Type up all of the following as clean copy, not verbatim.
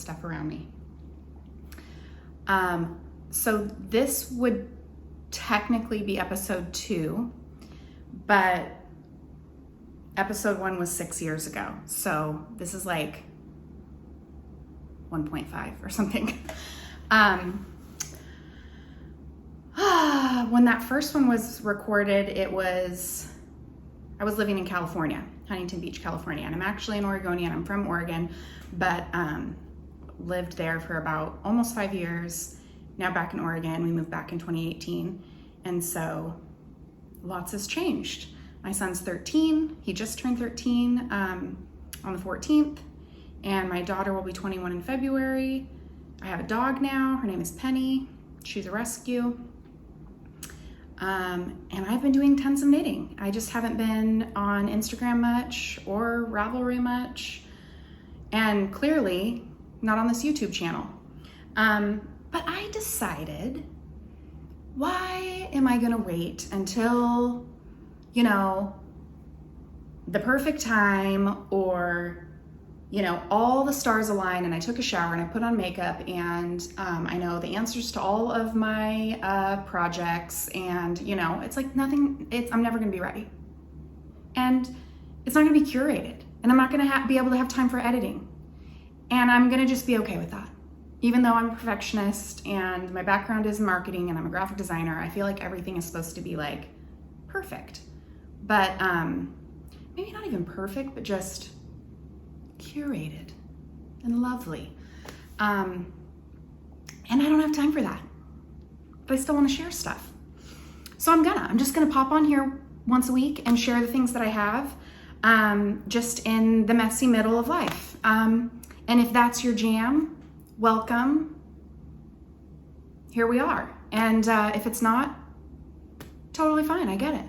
stuff around me. So this would technically be episode 2, but episode 1 was 6 years ago. So this is like 1.5 or something. When that first one was recorded, I was living in California, Huntington Beach, California, and I'm actually an Oregonian. I'm from Oregon, but lived there for about almost 5 years. Now back in Oregon. We moved back in 2018, and so lots has changed. My son's 13. He just turned 13 on the 14th, and my daughter will be 21 in February. I have a dog now. Her name is Penny. She's a rescue. And I've been doing tons of knitting. I just haven't been on Instagram much or Ravelry much, and clearly not on this YouTube channel. But I decided, why am I gonna wait until, you know, the perfect time, or, you know, all the stars align and I took a shower and I put on makeup and I know the answers to all of my projects, and, you know, it's like I'm never gonna be ready. And it's not gonna be curated, and I'm not gonna be able to have time for editing. And I'm gonna just be okay with that. Even though I'm a perfectionist and my background is marketing and I'm a graphic designer, I feel like everything is supposed to be like perfect. But maybe not even perfect, but just curated and lovely. And I don't have time for that, but I still want to share stuff. So I'm just gonna pop on here once a week and share the things that I have, just in the messy middle of life. And if that's your jam, welcome. Here we are. And if it's not, totally fine, I get it.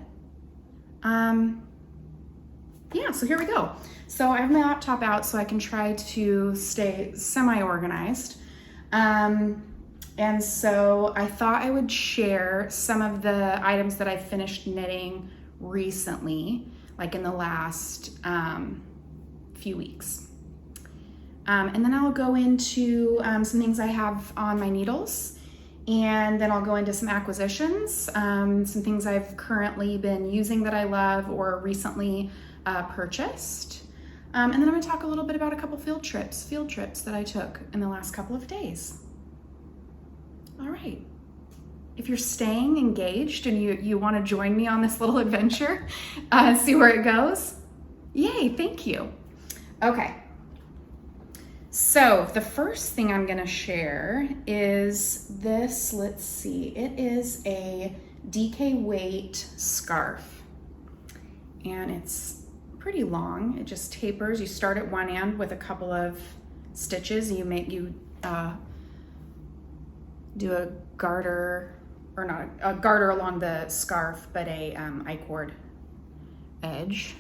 Yeah, so here we go. So I have my laptop out so I can try to stay semi-organized. And so I thought I would share some of the items that I finished knitting recently, like in the last few weeks. And then I'll go into some things I have on my needles, and then I'll go into some acquisitions, some things I've currently been using that I love or recently purchased. And then I'm gonna talk a little bit about a couple field trips that I took in the last couple of days. All right. If you're staying engaged and you wanna join me on this little adventure, see where it goes, yay, thank you. Okay. So the first thing I'm gonna share is this, let's see, it is a DK weight scarf, and it's pretty long. It just tapers. You start at one end with a couple of stitches, and you do a garter, or not a garter along the scarf, but a I-cord edge,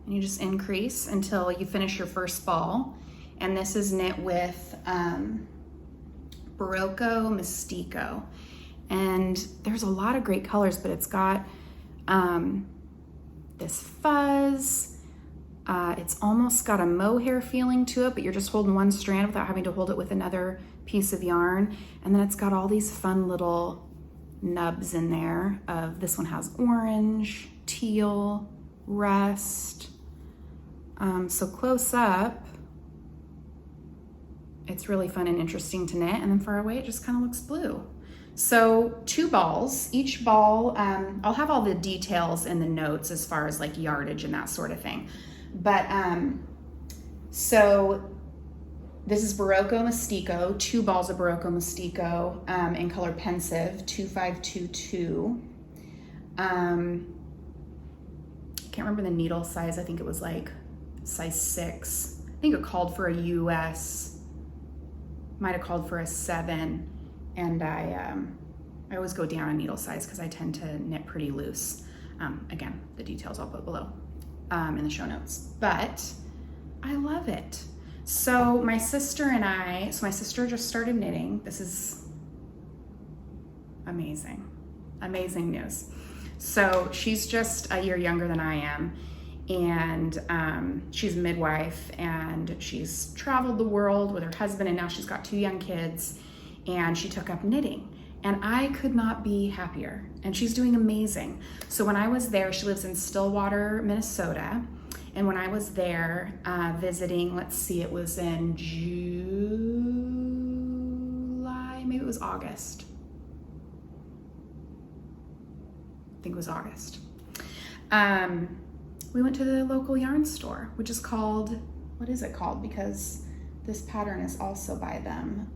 and you just increase until you finish your first ball. And this is knit with Berroco Mistico. And there's a lot of great colors, but it's got this fuzz. It's almost got a mohair feeling to it, but you're just holding one strand without having to hold it with another piece of yarn. And then it's got all these fun little nubs in there. This one has orange, teal, rust. So close up, it's really fun and interesting to knit, and then far away it just kind of looks blue. So 2 balls, each ball, I'll have all the details in the notes as far as like yardage and that sort of thing. But so this is Berroco Mistico, 2 balls of Berroco Mistico in color Pensive, 2522. Can't remember the needle size. I think it was like size 6. I think it called for a US. Might have called for a 7, and I always go down a needle size because I tend to knit pretty loose. Again, the details I'll put below in the show notes, but I love it. So my sister just started knitting. This is amazing news. So she's just a year younger than I am, and she's a midwife, and she's traveled the world with her husband, and now she's got 2 young kids, and she took up knitting. And I could not be happier, and she's doing amazing. So when I was there, she lives in Stillwater, Minnesota, and when I was there visiting, let's see, it was in July, maybe it was August. I think it was August. We went to the local yarn store, which is called, what is it called? Because this pattern is also by them.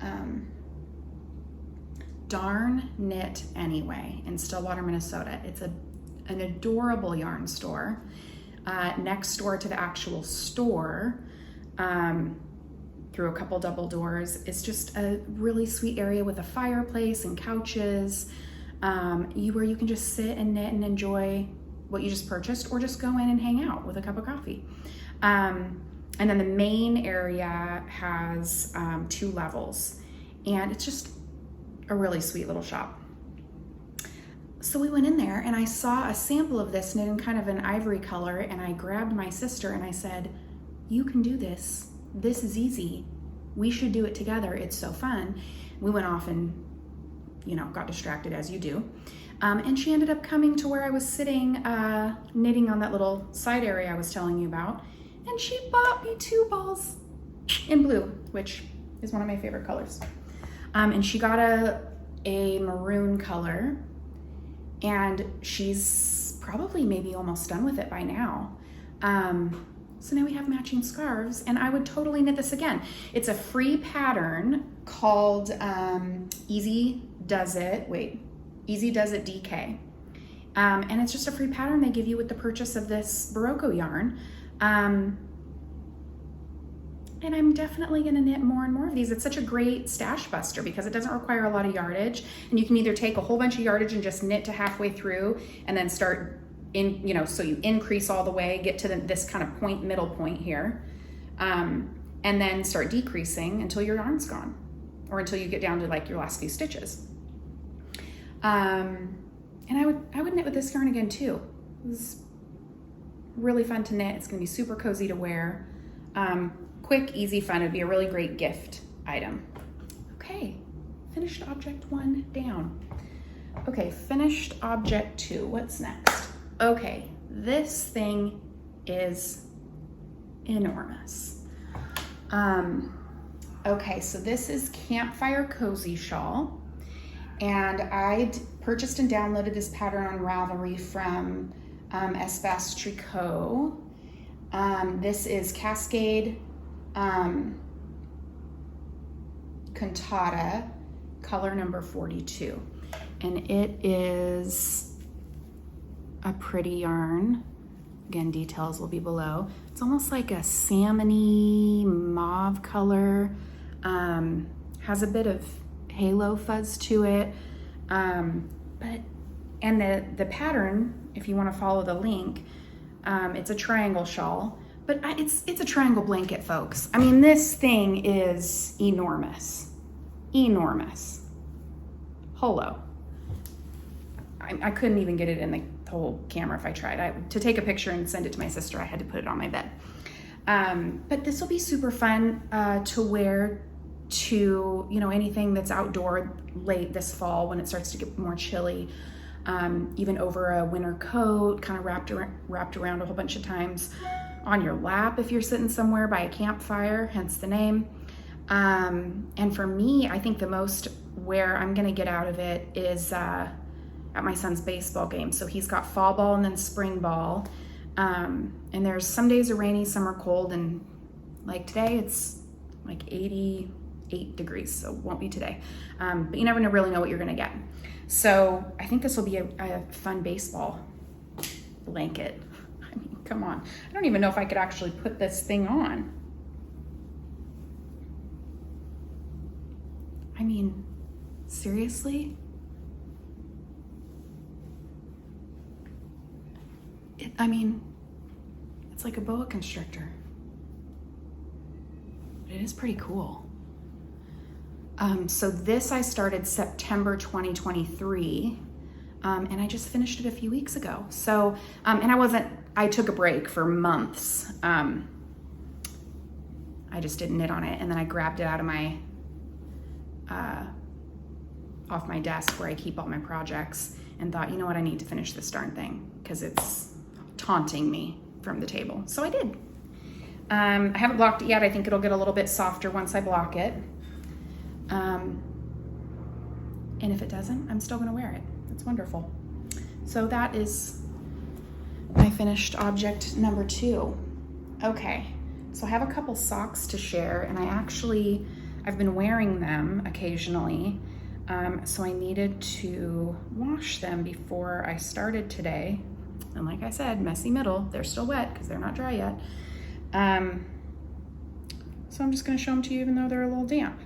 Darn Knit Anyway in Stillwater, Minnesota. It's an adorable yarn store next door to the actual store, through a couple double doors. It's just a really sweet area with a fireplace and couches, where you can just sit and knit and enjoy what you just purchased, or just go in and hang out with a cup of coffee. And then the main area has 2 levels, and it's just a really sweet little shop. So we went in there, and I saw a sample of this knit in kind of an ivory color, and I grabbed my sister and I said, "You can do this. This is easy. We should do it together. It's so fun." We went off and, got distracted, as you do. And she ended up coming to where I was sitting, knitting on that little side area I was telling you about. And she bought me 2 balls in blue, which is one of my favorite colors. And she got a maroon color, and she's probably maybe almost done with it by now. So now we have matching scarves, and I would totally knit this again. It's a free pattern called Easy Does It DK. And it's just a free pattern they give you with the purchase of this Berroco yarn. And I'm definitely gonna knit more and more of these. It's such a great stash buster because it doesn't require a lot of yardage, and you can either take a whole bunch of yardage and just knit to halfway through and then start so you increase all the way, get to this kind of middle point here, and then start decreasing until your yarn's gone, or until you get down to like your last few stitches. And I would knit with this yarn again too. It was really fun to knit. It's gonna be super cozy to wear. Quick, easy, fun. It'd be a really great gift item. Okay, finished object 1 down. Okay, finished object 2. What's next? Okay, this thing is enormous. Okay, so this is Campfire Cozy Shawl, and I purchased and downloaded this pattern on Ravelry from Espace Tricot. This is Cascade Cantata, color number 42, and it is a pretty yarn. Again, details will be below. It's almost like a salmony mauve color, has a bit of halo fuzz to it, and the pattern, if you want to follow the link, it's a triangle shawl. But it's a triangle blanket, folks. I mean, this thing is enormous. Enormous. Hello. I couldn't even get it in the whole camera if I tried. To take a picture and send it to my sister, I had to put it on my bed. But this will be super fun to wear to, anything that's outdoor late this fall when it starts to get more chilly. Even over a winter coat, kind of wrapped around a whole bunch of times. On your lap if you're sitting somewhere by a campfire, hence the name. And for me, I think the most where I'm gonna get out of it is at my son's baseball game. So he's got fall ball and then spring ball. And there's some days are rainy, some are cold, and like today it's like 88 degrees, so it won't be today. But you never really know what you're gonna get. So I think this will be a fun baseball blanket. I mean, come on. I don't even know if I could actually put this thing on. I mean, seriously? It's like a boa constrictor. But it is pretty cool. So this I started September 2023. And I just finished it a few weeks ago. So, and I wasn't I took a break for months. I just didn't knit on it, and then I grabbed it out of my off my desk where I keep all my projects, and thought, you know what, I need to finish this darn thing because it's taunting me from the table. So I did. I haven't blocked it yet. I think it'll get a little bit softer once I block it. And if it doesn't, I'm still gonna wear it. It's wonderful. So that is my finished object number 2. Okay, so I have a couple socks to share, and I've been wearing them occasionally. So I needed to wash them before I started today. And like I said, messy middle, they're still wet because they're not dry yet. So I'm just gonna show them to you even though they're a little damp.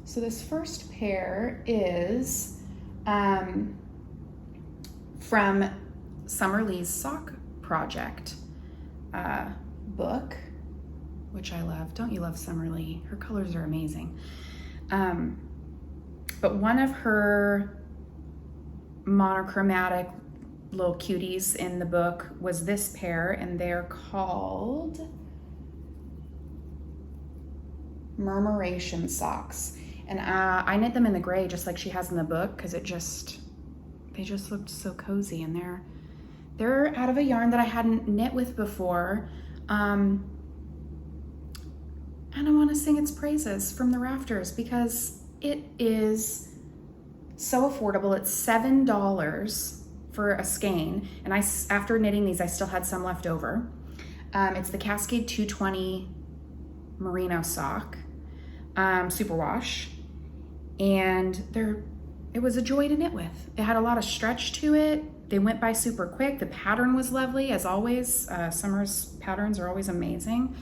So this first pair is from Summer Lee's sock project book, which I love. Don't you love Summer Lee? Her colors are amazing. But one of her monochromatic little cuties in the book was this pair, and they're called Murmuration Socks. And I knit them in the gray just like she has in the book because they just looked so cozy, and they're out of a yarn that I hadn't knit with before. And I want to sing its praises from the rafters because it is so affordable. It's $7 for a skein, and after knitting these, I still had some left over. It's the Cascade 220 Merino sock, superwash, and it was a joy to knit with. It had a lot of stretch to it. They went by super quick. The pattern was lovely, as always. Summer's patterns are always amazing.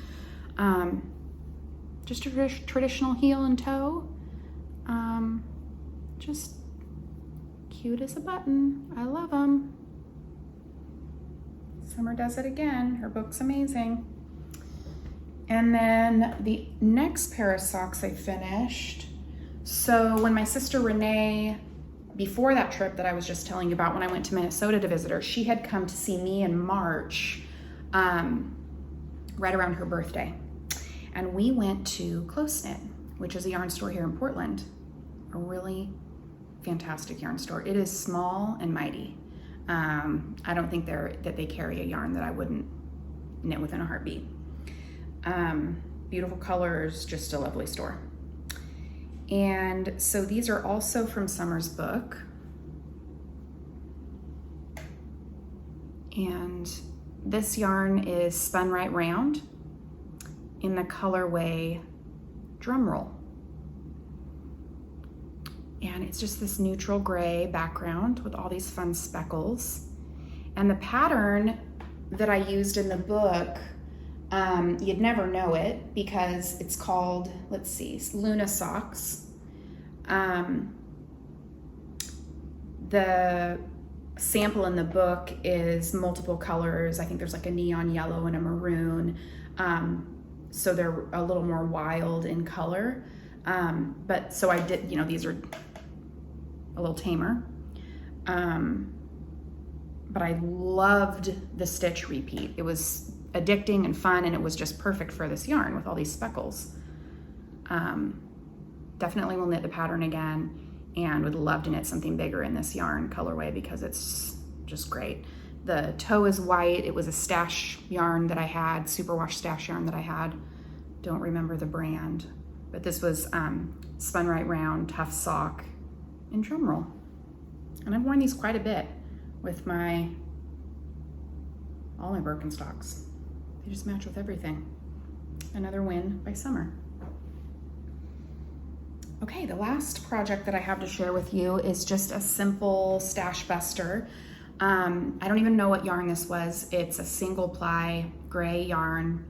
Just a traditional heel and toe. Just cute as a button. I love them. Summer does it again. Her book's amazing. And then the next pair of socks I finished. So when my sister Renee, before that trip that I was just telling you about, when I went to Minnesota to visit her, she had come to see me in March, right around her birthday. And we went to Close Knit, which is a yarn store here in Portland. A really fantastic yarn store. It is small and mighty. I don't think that they carry a yarn that I wouldn't knit with in a heartbeat. Beautiful colors, just a lovely store. And so these are also from Summer's book. And this yarn is Spun Right Round in the colorway Drumroll. And it's just this neutral gray background with all these fun speckles. And the pattern that I used in the book, you'd never know it because it's called, let's see, Luna Socks. The sample in the book is multiple colors. I think there's like a neon yellow and a maroon. So they're a little more wild in color. But so I did, these are a little tamer. But I loved the stitch repeat. It was addicting and fun, and it was just perfect for this yarn with all these speckles. Definitely will knit the pattern again, and would love to knit something bigger in this yarn colorway because it's just great. The toe is white. It was a stash yarn that I had, superwash stash yarn that I had. Don't remember the brand, but this was Spun Right Round Tough Sock in Drumroll. And I've worn these quite a bit with all my Birkenstocks. They just match with everything. Another win by Summer. Okay, the last project that I have to share with you is just a simple stash buster. I don't even know what yarn this was. It's a single ply gray yarn.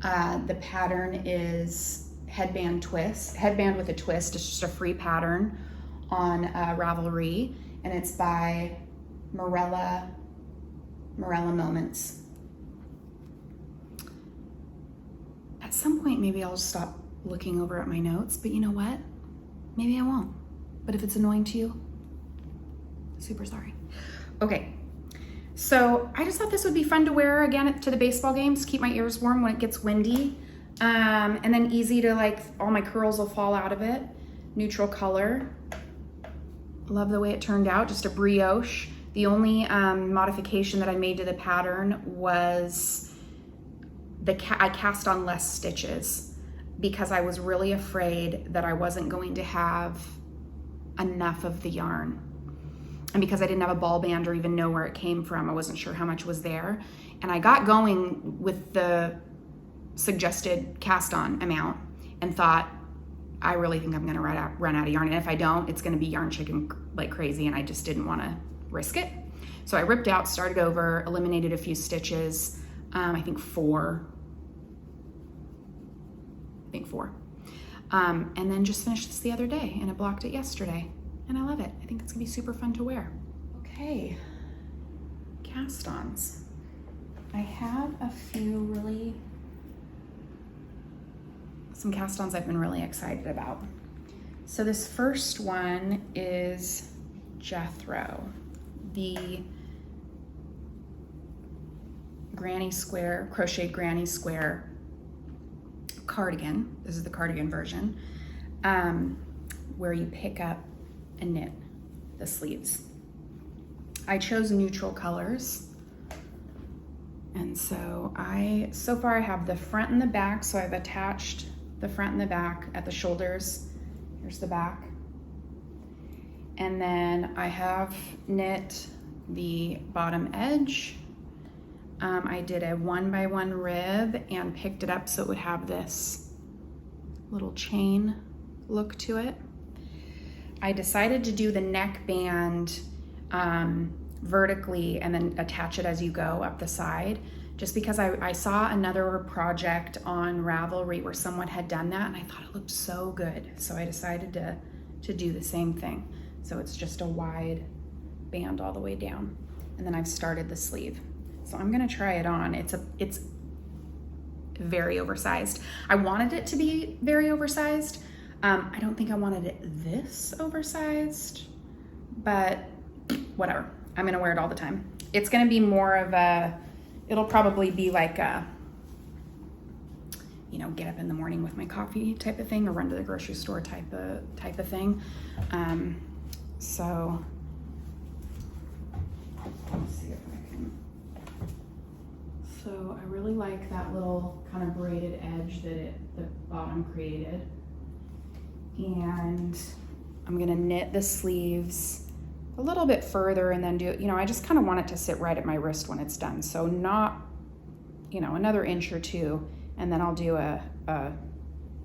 The pattern is Headband with a twist. It's just a free pattern on Ravelry, and it's by Mirella Moments. At some point, maybe I'll stop looking over at my notes, but you know what? Maybe I won't. But if it's annoying to you, super sorry. Okay, So I just thought this would be fun to wear again to the baseball games, keep my ears warm when it gets windy. And then easy to, like, all my curls will fall out of it. Neutral color. Love the way it turned out, just a brioche. The only modification that I made to the pattern was I cast on less stitches because I was really afraid that I wasn't going to have enough of the yarn. And because I didn't have a ball band or even know where it came from, I wasn't sure how much was there. And I got going with the suggested cast on amount and thought, I really think I'm gonna run out of yarn. And if I don't, it's gonna be yarn chicken like crazy, and I just didn't wanna risk it. So I ripped out, started over, eliminated a few stitches, I think four. And then just finished this the other day, and I blocked it yesterday. And I love it. I think it's gonna be super fun to wear. Okay, cast-ons. I have some cast-ons I've been really excited about. So this first one is Jethro, the granny square, crocheted granny square cardigan. This is the cardigan version, where you pick up and knit the sleeves. I chose neutral colors. And so far I have the front and the back. So I've attached the front and the back at the shoulders. Here's the back. And then I have knit the bottom edge. I did a 1x1 rib and picked it up so it would have this little chain look to it. I decided to do the neckband vertically and then attach it as you go up the side, just because I saw another project on Ravelry where someone had done that and I thought it looked so good. So I decided to do the same thing. So it's just a wide band all the way down. And then I've started the sleeve. So I'm gonna try it on. It's very oversized. I wanted it to be very oversized. I don't think I wanted it this oversized, but whatever. I'm gonna wear it all the time. It's gonna be more of it'll probably be like a, get up in the morning with my coffee type of thing, or run to the grocery store type of thing. So let's see if I can. So I really like that little kind of braided edge that the bottom created. And I'm gonna knit the sleeves a little bit further and then do, I just kind of want it to sit right at my wrist when it's done. So not, another inch or two, and then I'll do a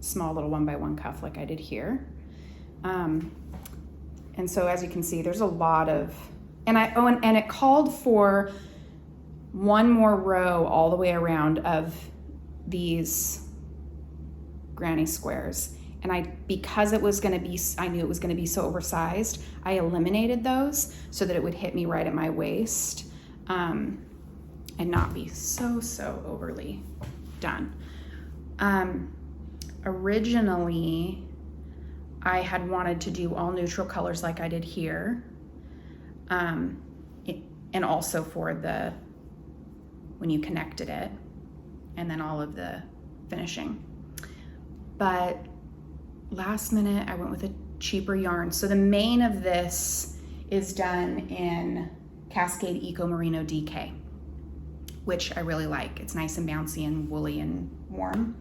small little 1x1 cuff like I did here. And so as you can see, there's a lot of, and it called for one more row all the way around of these granny squares. And because it was gonna be, I knew it was gonna be so oversized, I eliminated those so that it would hit me right at my waist and not be so overly done. Originally, I had wanted to do all neutral colors like I did here. And also for when you connected it, and then all of the finishing. But last minute, I went with a cheaper yarn. So the main of this is done in Cascade Eco Merino DK, which I really like. It's nice and bouncy and woolly and warm.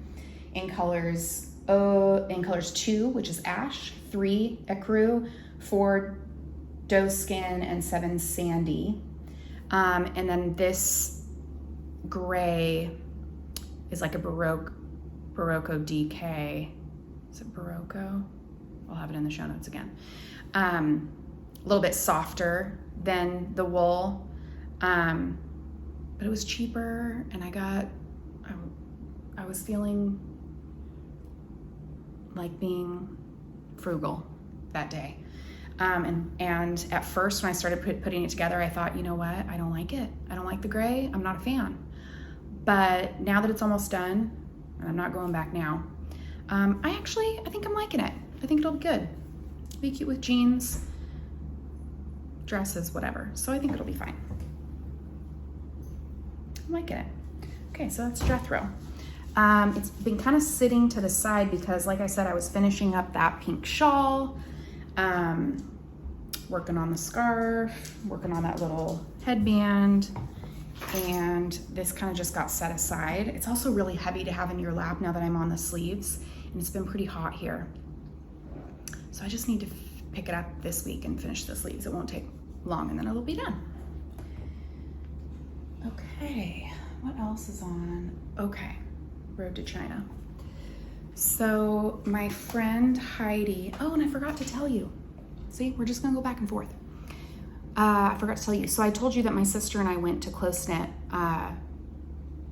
In colors 2, which is ash, 3 ecru, 4 doeskin, and 7 sandy. And then this gray is like a Berroco DK. Is it Berroco? I'll have it in the show notes again. A little bit softer than the wool, but it was cheaper, and I was feeling like being frugal that day. And at first when I started putting it together, I thought, you know what? I don't like it. I don't like the gray. I'm not a fan. But now that it's almost done, and I'm not going back now, I think I'm liking it. I think it'll be good. It'll be cute with jeans, dresses, whatever. So I think it'll be fine. I'm liking it. Okay, so that's Jethro. It's been kind of sitting to the side because, like I said, I was finishing up that pink shawl, working on the scarf, working on that little headband, and this kind of just got set aside. It's also really heavy to have in your lap now that I'm on the sleeves, and it's been pretty hot here. So I just need to pick it up this week and finish the sleeves. It won't take long, and then it'll be done. Okay, what else is on? Okay, Road to China. So my friend Heidi, oh, and I forgot to tell you. See, we're just gonna go back and forth. I forgot to tell you. So I told you that my sister and I went to Close Knit, that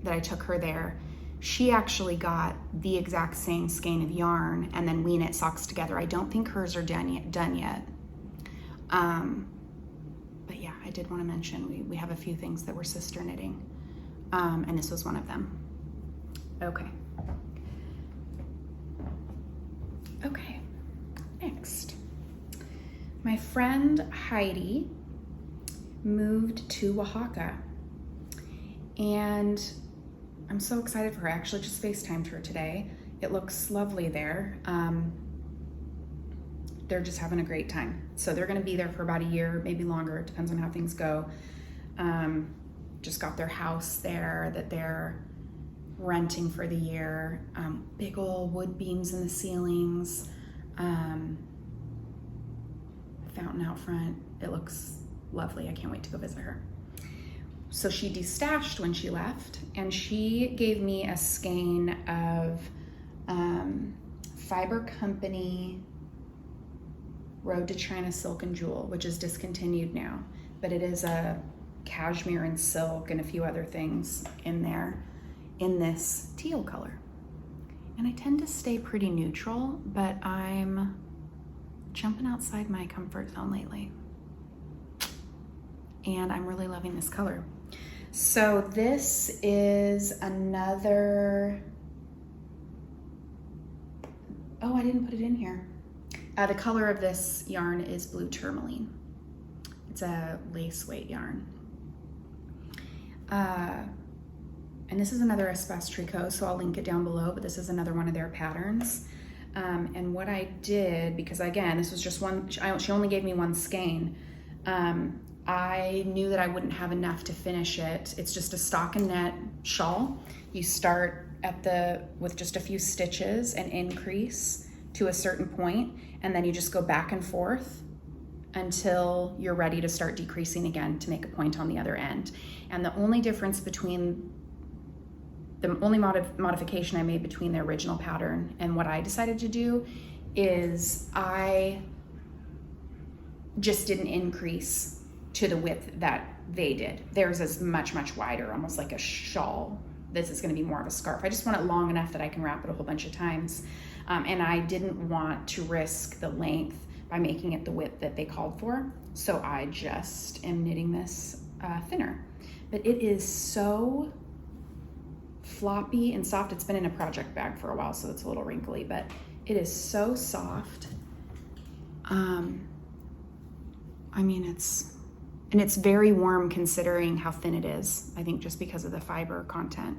I took her there. She actually got the exact same skein of yarn and then we knit socks together. I don't think hers are done yet. But yeah, I did want to mention we have a few things that we're sister knitting, and this was one of them. Okay. Okay, next. My friend Heidi moved to Oaxaca, and I'm so excited for her. I actually just FaceTimed her today. It looks lovely there. They're just having a great time. So they're gonna be there for about a year, maybe longer. It depends on how things go. Just got their house there that they're renting for the year. Big old wood beams in the ceilings. Fountain out front. It looks lovely. I can't wait to go visit her. So she destashed when she left, and she gave me a skein of Fiber Company Road to China Silk and Jewel, which is discontinued now, but it is a cashmere and silk and a few other things in there in this teal color. And I tend to stay pretty neutral, but I'm jumping outside my comfort zone lately. And I'm really loving this color. So this is another, oh, I didn't put it in here. The color of this yarn is blue tourmaline. It's a lace weight yarn. And this is another Espace Tricot, so I'll link it down below, but this is another one of their patterns. And what I did, because again, this was just one, she only gave me one skein. I knew that I wouldn't have enough to finish it. It's just a stockinette shawl. You start with just a few stitches and increase to a certain point, and then you just go back and forth until you're ready to start decreasing again to make a point on the other end. And the only difference between, the only modification I made between the original pattern and what I decided to do is I just didn't increase to the width that they did. Theirs is much, much wider, almost like a shawl. This is gonna be more of a scarf. I just want it long enough that I can wrap it a whole bunch of times. And I didn't want to risk the length by making it the width that they called for. So I just am knitting this thinner. But it is so floppy and soft. It's been in a project bag for a while, so it's a little wrinkly, but it is so soft. I mean, it's very warm considering how thin it is, I think just because of the fiber content,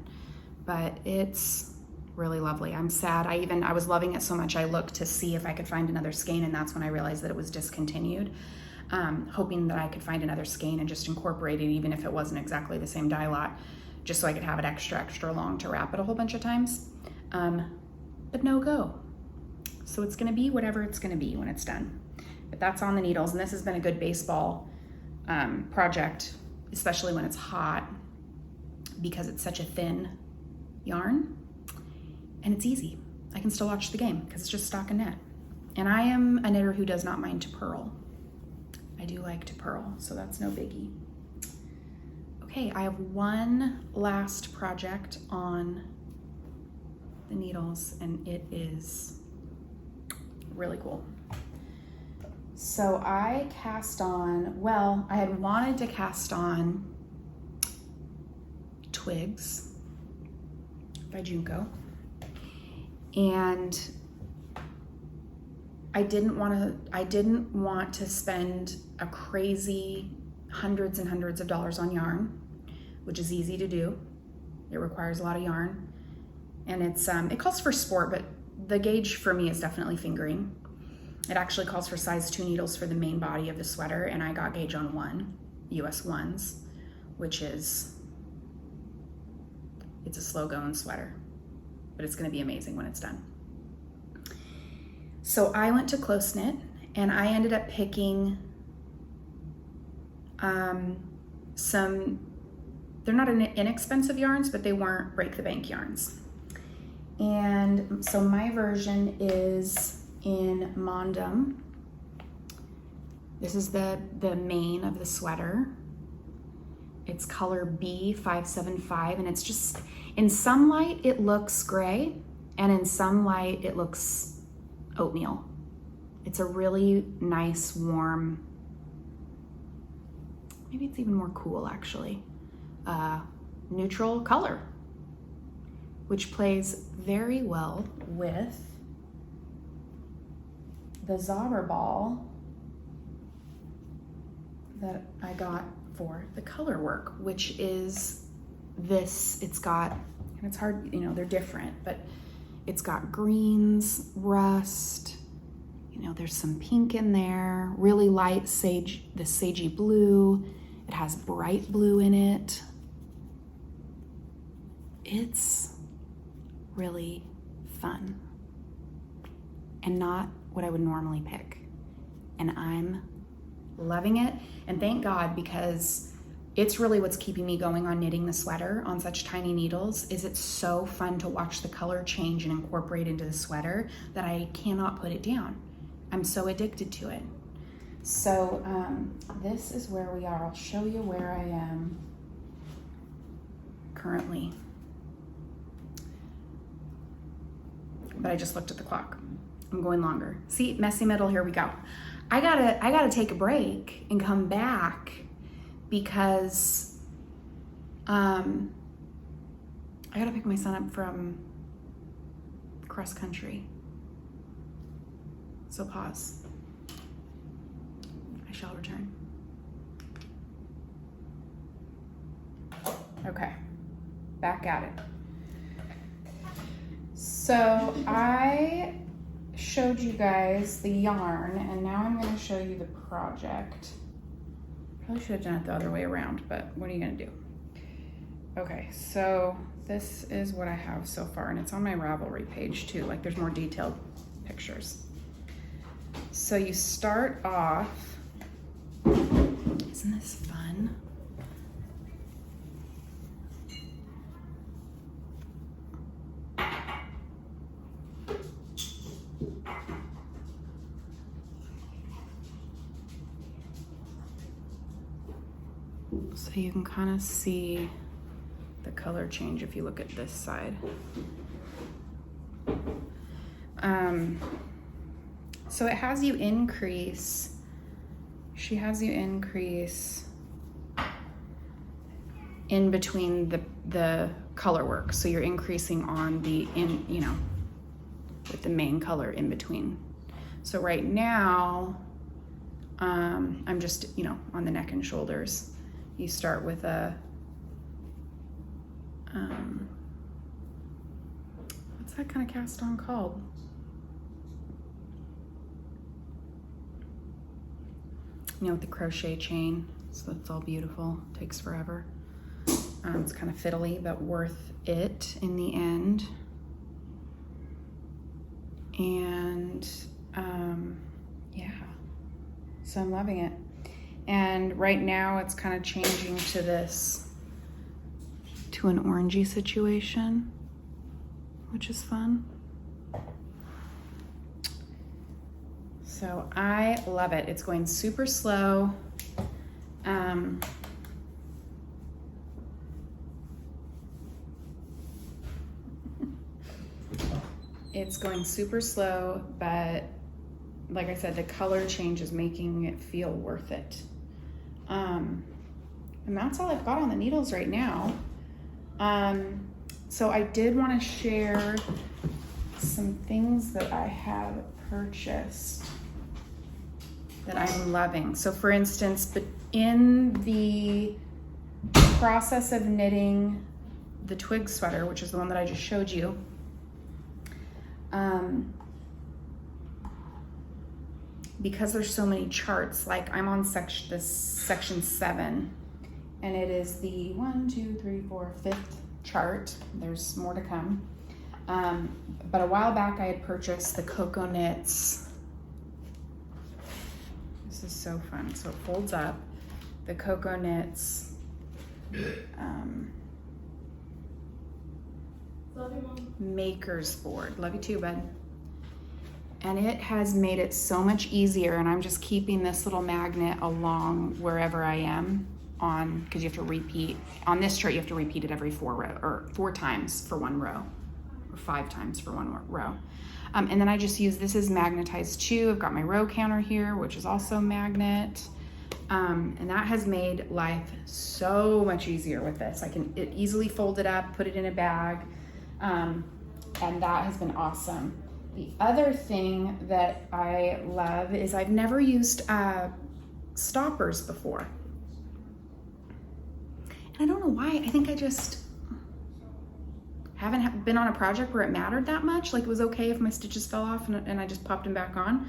but it's really lovely. I'm sad. I was loving it so much I looked to see if I could find another skein, and that's when I realized that it was discontinued. Hoping that I could find another skein and just incorporate it, even if it wasn't exactly the same dye lot, just so I could have it extra long to wrap it a whole bunch of times. But no go. So it's gonna be whatever it's gonna be when it's done. But that's on the needles, and this has been a good baseball project, especially when it's hot, because it's such a thin yarn, and it's easy. I can still watch the game because it's just stockinette. And I am a knitter who does not mind to purl. I do like to purl, so that's no biggie. Okay, I have one last project on the needles, and it is really cool. So I cast on, well, I had wanted to cast on Twigs by Junko, and I didn't want to spend a crazy hundreds and hundreds of dollars on yarn, which is easy to do. It requires a lot of yarn, and it calls for sport, but the gauge for me is definitely fingering. It actually calls for size 2 needles for the main body of the sweater, and I got gauge on 1, US 1s, which is, it's a slow going sweater, but it's gonna be amazing when it's done. So I went to Close Knit, and I ended up picking some, they're not inexpensive yarns, but they weren't break the bank yarns. And so my version is in Mondum. This is the mane of the sweater. It's color B575, and it's just, in some light it looks gray, and in some light it looks oatmeal. It's a really nice, warm, maybe it's even more cool actually, neutral color, which plays very well with the Zauber ball that I got for the color work, which is this. It's got, and it's hard, you know, they're different, but it's got greens, rust, you know, there's some pink in there, really light sage, the sagey blue. It has bright blue in it. It's really fun and not what I would normally pick. And I'm loving it. And thank God, because it's really what's keeping me going on knitting the sweater on such tiny needles. Is it's so fun to watch the color change and incorporate into the sweater that I cannot put it down. I'm so addicted to it. So this is where we are. I'll show you where I am currently. But I just looked at the clock. I'm going longer. See, messy middle, here we go. I gotta take a break and come back because I gotta pick my son up from cross country. So pause. I shall return. Okay, back at it. So I showed you guys the yarn, and now I'm going to show you the project. Probably should have done it the other way around, but what are you going to do? Okay, so this is what I have so far, and it's on my Ravelry page too. Like, there's more detailed pictures. So you start off, isn't this fun? So you can kind of see the color change if you look at this side. So it has you increase, she has you increase in between the color work. So you're increasing on the, you know, with the main color in between. So right now, I'm just, you know, on the neck and shoulders. You start with a, what's that kind of cast on called? You know, with the crochet chain, so it's all beautiful, takes forever. It's kind of fiddly, but worth it in the end. And yeah, so I'm loving it. And right now it's kind of changing to this, to an orangey situation, which is fun. So I love it. It's going super slow. It's going super slow, but like I said, the color change is making it feel worth it. And that's all I've got on the needles right now. So I did want to share some things that I have purchased that I'm loving. So for instance, but in the process of knitting the twig sweater, which is the one that I just showed you. Because there's so many charts, like I'm on section 7, and it is the 1, 2, 3, 4, 5th chart. There's more to come. But a while back I had purchased the Cocoa Knits. This is so fun. So it folds up. The Cocoa Knits. Love you, Mom. Maker's board. Love you too, bud. And it has made it so much easier, and I'm just keeping this little magnet along wherever I am on, because you have to repeat. On this chart, you have to repeat it every 4 times for 1 row, or 5 times for 1 row. And then I just use, this is magnetized too. I've got my row counter here, which is also magnet. And that has made life so much easier with this. I can easily fold it up, put it in a bag, and that has been awesome. The other thing that I love is I've never used stoppers before. And I don't know why. I think I just haven't been on a project where it mattered that much. Like it was okay if my stitches fell off and I just popped them back on.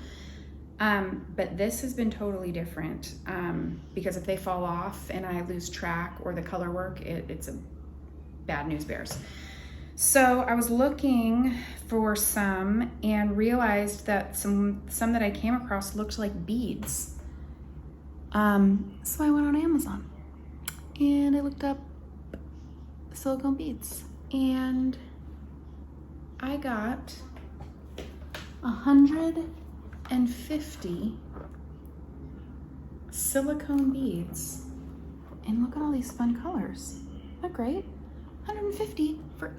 But this has been totally different because if they fall off and I lose track or the color work, it's a bad news bears. So I was looking for some and realized that some that I came across looked like beads. So I went on Amazon and I looked up silicone beads, and I got 150 silicone beads, and look at all these fun colors. Isn't that great? 150 for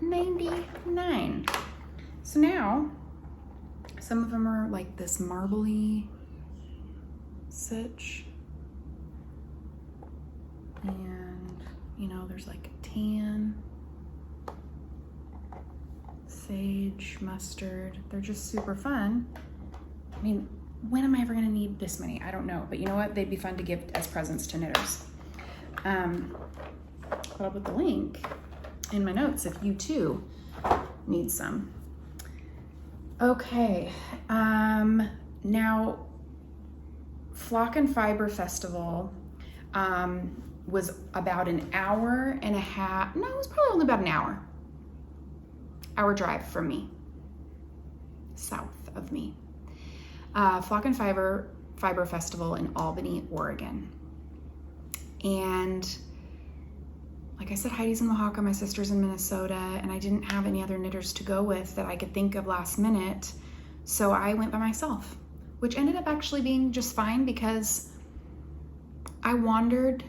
$8.99. So now some of them are like this marbly stitch, and you know, there's like tan, sage, mustard. They're just super fun. I mean, when am I ever gonna need this many? I don't know, but you know what? They'd be fun to give as presents to knitters. But I'll put the link in my notes if you too need some. Okay, now Flock and Fiber Festival was about an hour and a half. No, it was probably only about an hour drive from me, south of me. Flock and Fiber Festival in Albany, Oregon. And like I said, Heidi's in Oaxaca, my sister's in Minnesota, and I didn't have any other knitters to go with that I could think of last minute. So I went by myself, which ended up actually being just fine because I wandered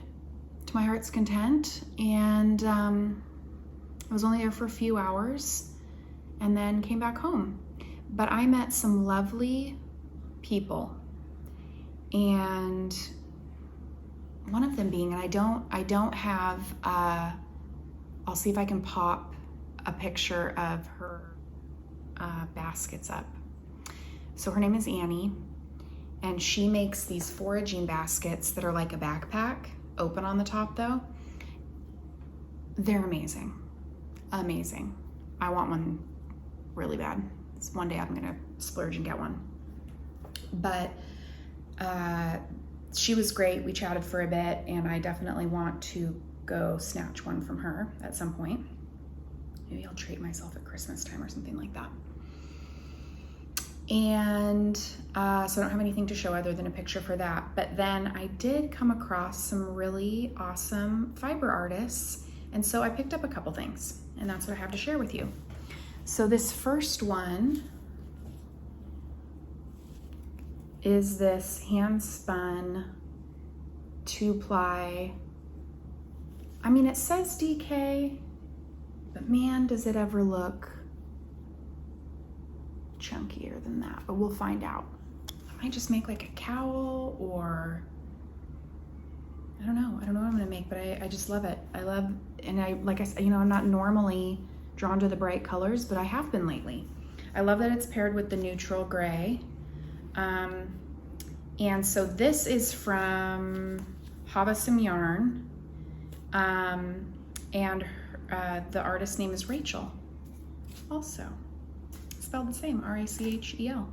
to my heart's content, and I was only there for a few hours and then came back home. But I met some lovely people, and one of them being, and I don't have, I'll see if I can pop a picture of her baskets up. So her name is Annie, and she makes these foraging baskets that are like a backpack, open on the top though. They're amazing, amazing. I want one really bad. One day I'm gonna splurge and get one. But she was great. We chatted for a bit, and I definitely want to go snatch one from her at some point. Maybe I'll treat myself at Christmas time or something like that. And so I don't have anything to show other than a picture for that. But then I did come across some really awesome fiber artists, and so I picked up a couple things, and that's what I have to share with you. So this first one is this hand spun 2-ply. I mean, it says DK, but man, does it ever look chunkier than that, but we'll find out. I might just make like a cowl, or I don't know what I'm gonna make, but I just love it. I love, and like I said, you know, I'm not normally drawn to the bright colors, but I have been lately. I love that it's paired with the neutral gray. And so this is from Havasum Yarn, and the artist's name is Rachel, also spelled the same, R-A-C-H-E-L.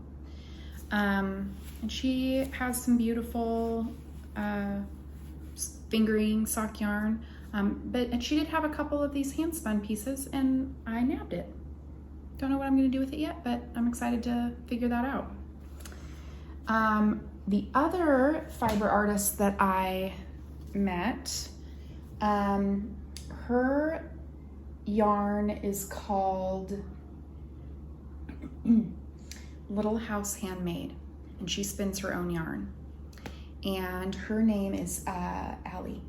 And she has some beautiful fingering sock yarn, and she did have a couple of these hand spun pieces, and I nabbed it. Don't know what I'm gonna do with it yet, but I'm excited to figure that out. The other fiber artist that I met, her yarn is called Little House Handmade, and she spins her own yarn. And her name is Allie.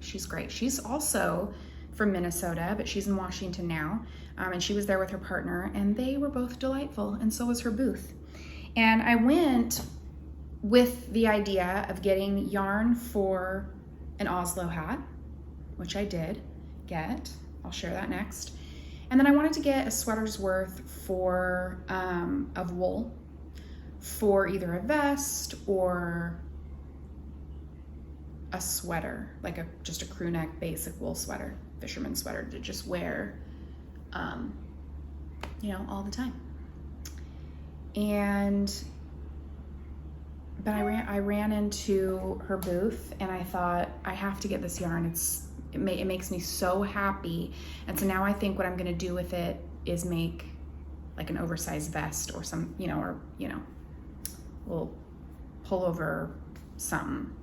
She's great. She's also from Minnesota, but she's in Washington now. And she was there with her partner, and they were both delightful, and so was her booth. And I went with the idea of getting yarn for an Oslo hat, which I did get. I'll share that next. And then I wanted to get a sweater's worth of wool for either a vest or a sweater, like just a crew neck basic wool sweater, fisherman sweater to just wear, all the time. But I ran into her booth, and I thought, I have to get this yarn. It makes me so happy. And so now I think what I'm gonna do with it is make like an oversized vest or some, little pullover something.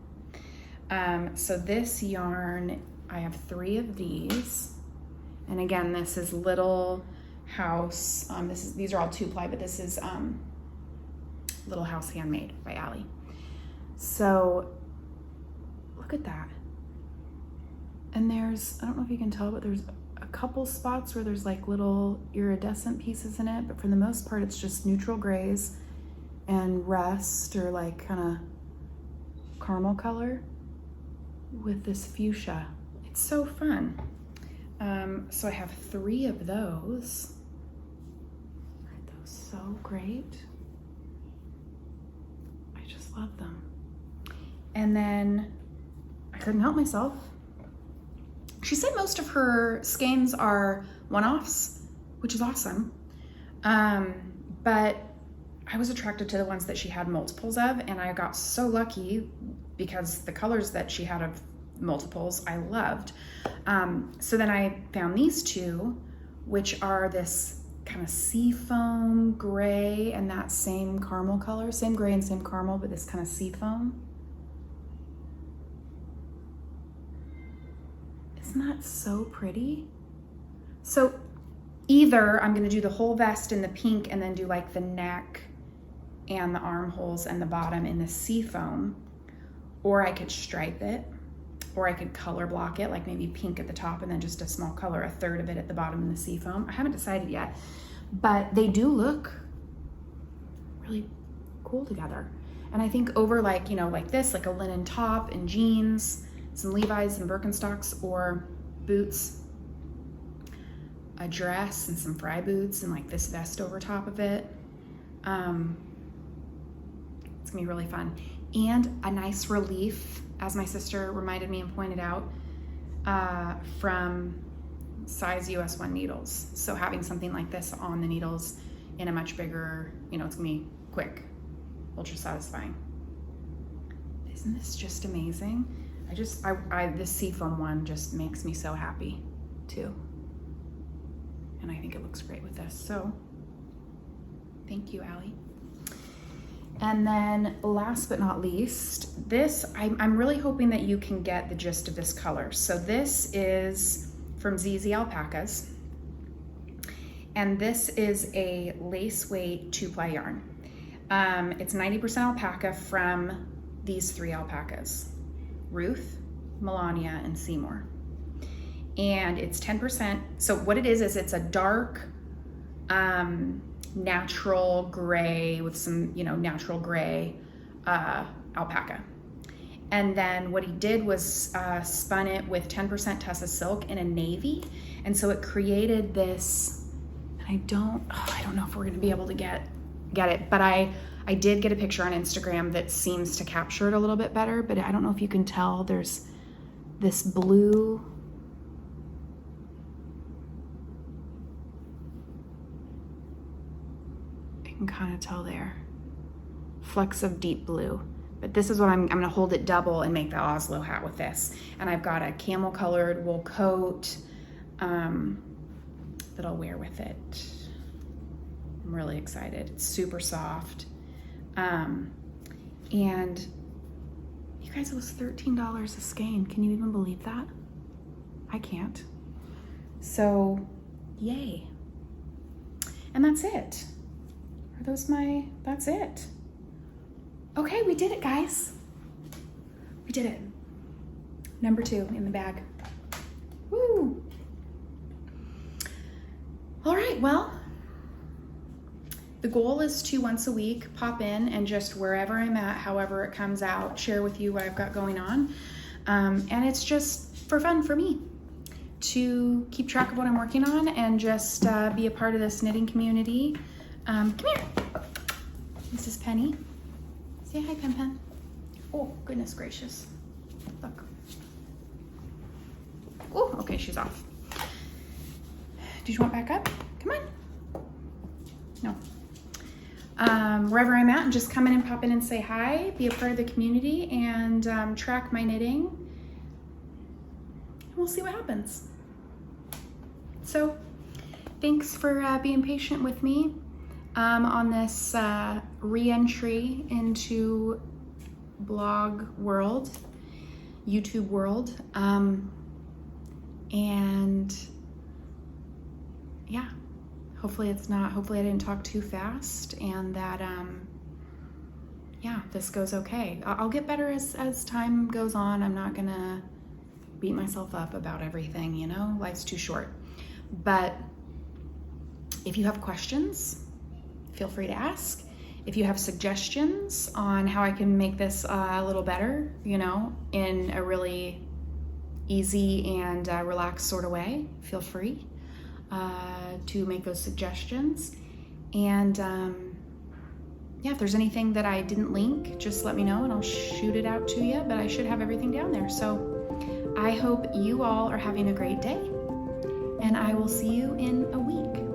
So this yarn, I have 3 of these. And again, this is Little House. These are all 2-ply, but this is Little House Handmade by Allie. So look at that. And there's, I don't know if you can tell, but there's a couple spots where there's like little iridescent pieces in it, but for the most part, it's just neutral grays and rust or like kind of caramel color with this fuchsia. It's so fun. So I have 3 of those. Aren't those so great? I just love them. And then I couldn't help myself. She said most of her skeins are one-offs, which is awesome. But I was attracted to the ones that she had multiples of, and I got so lucky because the colors that she had of multiples I loved. So then I found these 2, which are this kind of seafoam gray and that same caramel color, same gray and same caramel, but this kind of seafoam. Isn't that so pretty? So either I'm gonna do the whole vest in the pink and then do like the neck and the armholes and the bottom in the seafoam, or I could stripe it, or I could color block it, like maybe pink at the top and then just a small color, 1/3 of it at the bottom in the seafoam. I haven't decided yet, but they do look really cool together. And I think over like, like this, like a linen top and jeans, some Levi's and Birkenstocks or boots, a dress and some fry boots and like this vest over top of it. It's gonna be really fun. And a nice relief, as my sister reminded me and pointed out, from size US1 needles. So having something like this on the needles in a much bigger, it's gonna be quick, ultra satisfying. Isn't this just amazing? This seafoam one just makes me so happy too. And I think it looks great with this. So thank you, Allie. And then last but not least, this, I'm really hoping that you can get the gist of this color. So this is from ZZ Alpacas. And this is a lace weight 2-ply yarn. It's 90% alpaca from these 3 alpacas. Ruth, Melania, and Seymour. And it's 10%. So what it is it's a dark natural gray with some, natural gray alpaca. And then what he did was spun it with 10% Tussa silk in a navy. And so it created this, and I don't know if we're gonna be able to get it, but I did get a picture on Instagram that seems to capture it a little bit better, but I don't know if you can tell, there's this blue can kind of tell there. Flecks of deep blue. But this is what I'm gonna hold it double and make the Oslo hat with this. And I've got a camel colored wool coat that I'll wear with it. I'm really excited. It's super soft. And you guys, it was $13 a skein. Can you even believe that? I can't. So, yay. And that's it. Are those that's it. Okay, we did it, guys. We did it. Number 2 in the bag. Woo! All right, well, the goal is to once a week pop in and just wherever I'm at, however it comes out, share with you what I've got going on. And it's just for fun for me to keep track of what I'm working on and just be a part of this knitting community. Come here. This is Penny. Say hi, Pen Pen. Oh, goodness gracious. Look. Oh, okay, she's off. Do you want back up? Come on. No. Wherever I'm at, just come in and pop in and say hi, be a part of the community, and track my knitting. And we'll see what happens. So, thanks for being patient with me on this re-entry into blog world, YouTube world, and yeah, hopefully I didn't talk too fast, and that yeah, this goes okay. I'll get better as time goes on. I'm not gonna beat myself up about everything, you know, life's too short. But if you have questions, feel free to ask. If you have suggestions on how I can make this a little better, you know, in a really easy and relaxed sort of way, feel free to make those suggestions. And yeah, if there's anything that I didn't link, just let me know and I'll shoot it out to you, but I should have everything down there. So I hope you all are having a great day, and I will see you in a week.